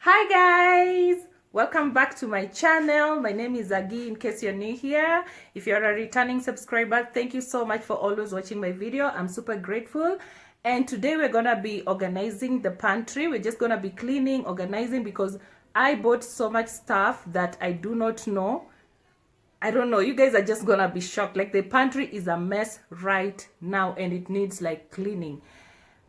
Hi guys, welcome back to my channel. My name is Aggy in case you're new here. If you're a returning subscriber, thank you so much for always watching my video. I'm super grateful. And today we're gonna be organizing the pantry. We're just gonna be cleaning, organizing, because I bought so much stuff that I do not know. I don't know, you guys are just gonna be shocked. Like, the pantry is a mess right now and it needs like cleaning.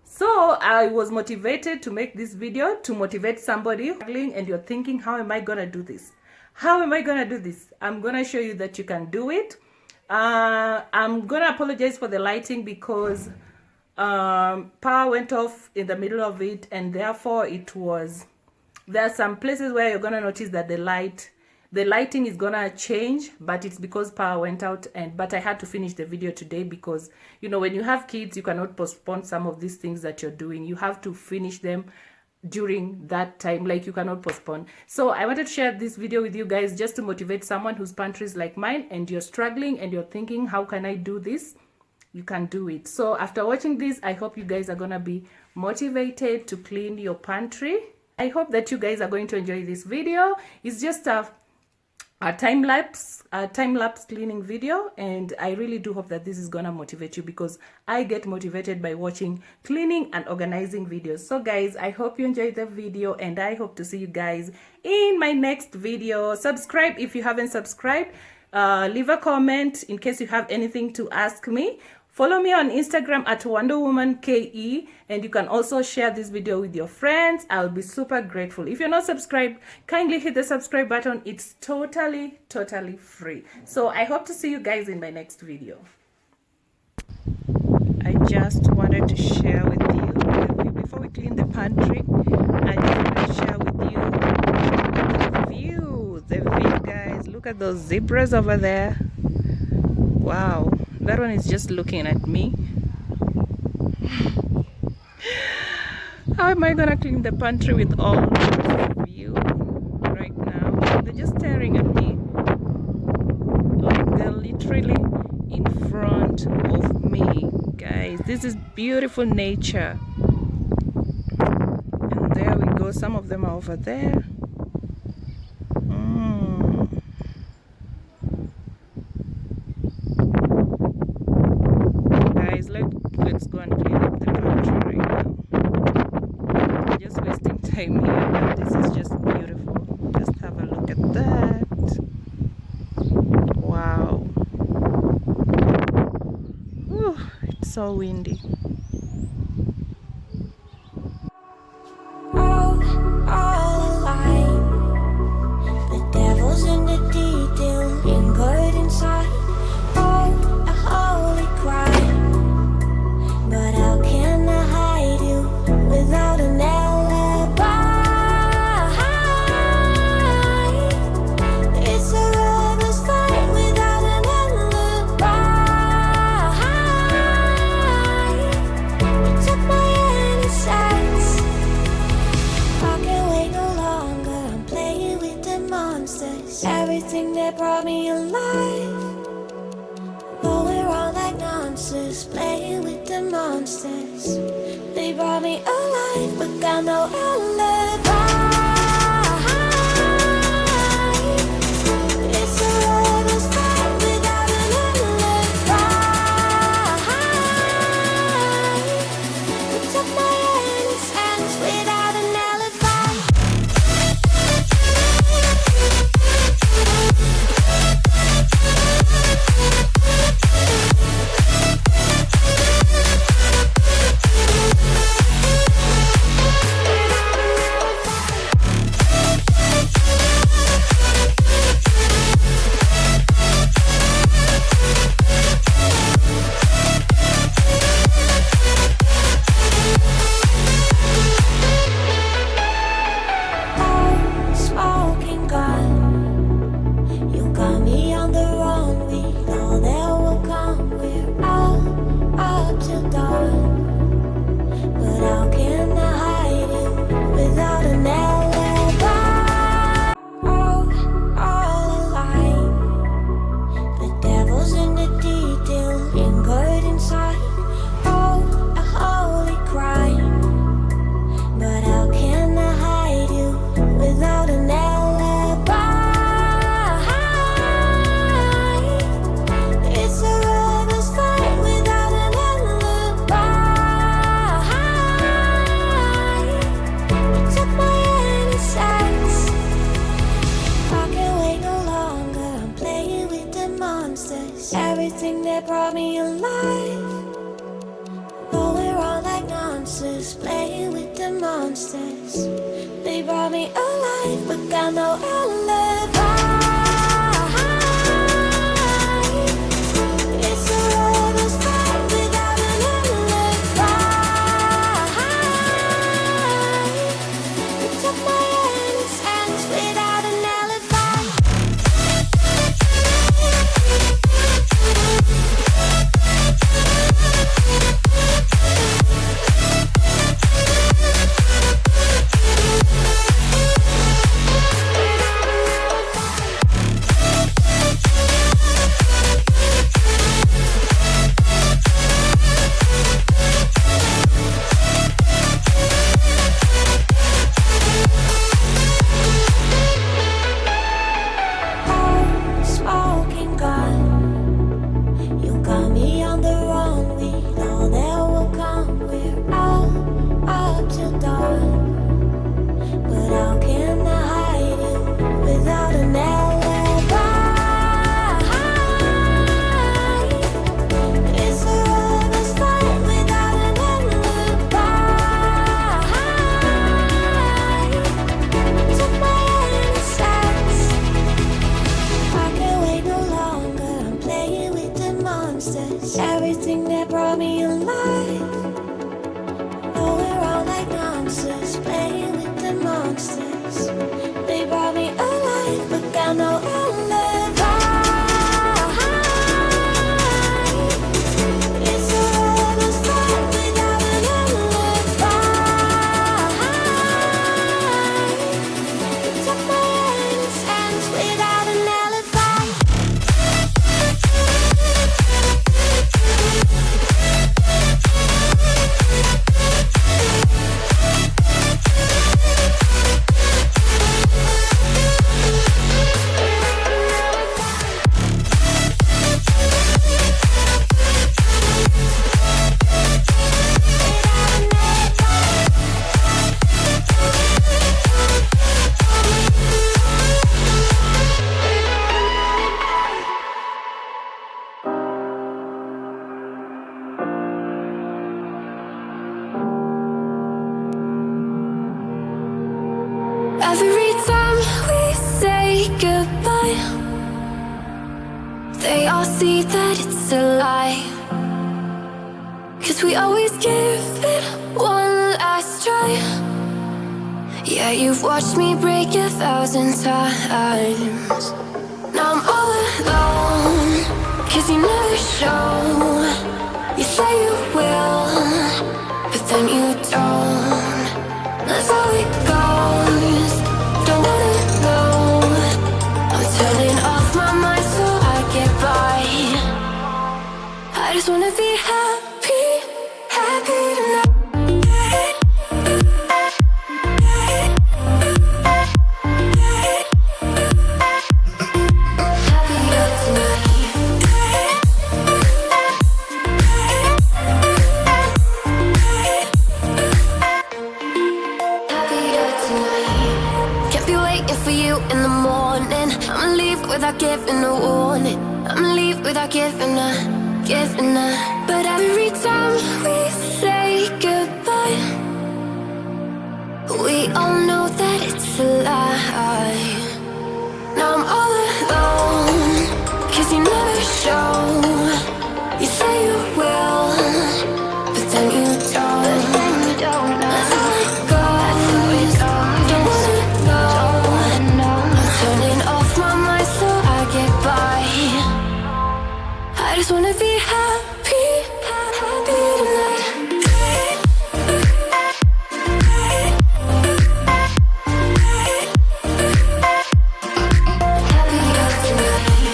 So I was motivated to make this video to motivate somebody struggling and you're thinking, how am I gonna do this? How am I gonna do this? I'm gonna show you that you can do it. I'm gonna apologize for the lighting because power went off in the middle of it, and therefore there are some places where you're gonna notice that the lighting is gonna change, but it's because power went out. But I had to finish the video today because, you know, when you have kids, you cannot postpone some of these things that you're doing. You have to finish them during that time. Like, you cannot postpone. So I wanted to share this video with you guys just to motivate someone whose pantry is like mine and you're struggling and you're thinking, how can I do this? You can do it. So after watching this, I hope you guys are gonna be motivated to clean your pantry. I hope that you guys are going to enjoy this video. It's just a time lapse cleaning video, and I really do hope that this is gonna motivate you, because I get motivated by watching cleaning and organizing videos. So guys, I hope you enjoyed the video and I hope to see you guys in my next video. Subscribe if you haven't subscribed. Leave a comment in case you have anything to ask me. Follow me on Instagram at Wonderwomankenya, and you can also share this video with your friends. I'll be super grateful. If you're not subscribed, kindly hit the subscribe button. It's totally free. So I hope to see you guys in my next video. I just wanted to share with you, before we clean the pantry, I just want to share with you the view guys. Look at those zebras over there. Wow. That one is just looking at me. How am I gonna clean the pantry with all this view right now? They're just staring at me. Like, they're literally in front of me. Guys, this is beautiful nature. And there we go. Some of them are over there. Let's go and clean up the pantry right now. I'm just wasting time here, but this is just beautiful. Just have a look at that. Wow. Whew, it's so windy. Everything that brought me alive, going around like nonsense, playing with the monsters. They brought me alive, but got no alibi. It's a lover's fight without an alibi. It's up my innocence without an alibi. brought me alive, but got no alibi. It's a lover's fight without an alibi. You took my innocence without an alibi. Smoking gun, you got me on the run. We know that will come. We're out up till dawn, but how can I hide it without an alibi? It's a lover's fight without an alibi. Took my innocence. I can't wait no longer. I'm playing with the monsters. Everything that brought me alive. Oh, we're all like monsters, playing with the monsters. They brought me alive, but got no alibi. It's a lover's fight without an alibi. You took my innocence without an alibi. Every time we say goodbye, they all see that it's a lie. 'Cause we always give it one last try. Yeah, you've watched me break 1,000 times. Now I'm all alone, 'cause you never show. You say you will, but then you don't. That's how it goes. Don't wanna know. I'm turning off my mind so I get by. I just wanna be happy, happy tonight. Happier tonight. Happier tonight. Can't be waiting for you in the morning. I'ma leave without giving a warning. I'ma leave without giving a. But every time we say goodbye, we all know that it's a lie. Now I'm all alone, 'cause you never show. You say you will, but then you don't. That's how it goes. Don't wanna know. I'm turning off my mind so I get by. I just wanna be happy, happy tonight. Happier tonight.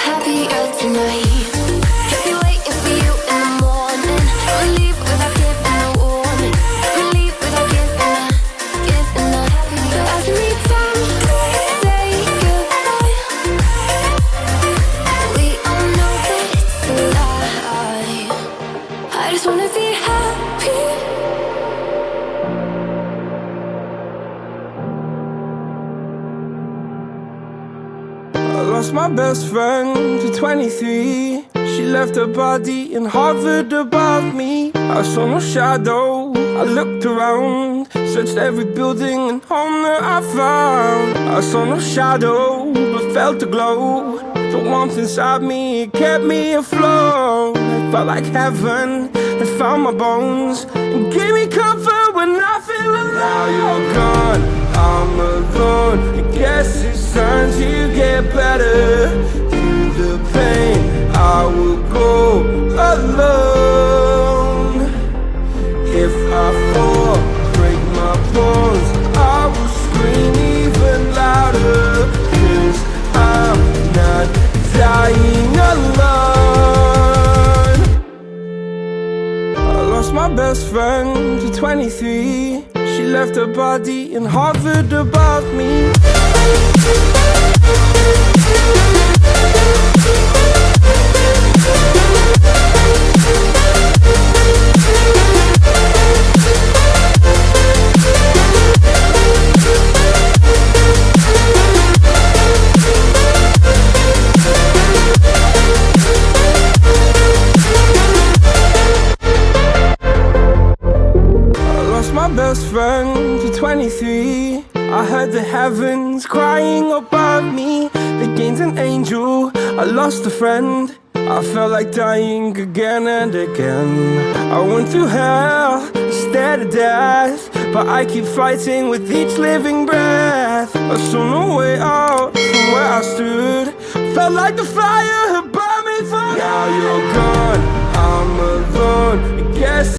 Happier tonight. Can't be waiting for you in the morning. I'ma leave without giving a warning. I'ma leave without giving a. But every time we say goodbye, we all know that it's a lie. I just wanna be happy. I lost my best friend to 23. She She left her body and hovered above me. I saw no shadow, I looked around, searched every building and home that I found. I saw no shadow, but felt the glow. The warmth inside me, it kept me afloat. It felt like heaven had found my bones and gave me comfort when I feel alone. Now you're gone, I'm alone. I guess it's time to get better. Through the pain, I will go alone. If I fall, break my bones, I will scream even louder. 'Cause I'm not dying alone. I lost my best friend to 23. She left her body and hovered above me. My best friend to 23. I heard the heavens crying above me. They gained an angel, I lost a friend. I felt like dying again and again. I went through hell, stared at death, but I keep fighting with each living breath. I saw no way out from where I stood. Felt like the fire had burned me through. Now you're gone, I'm alone. I guess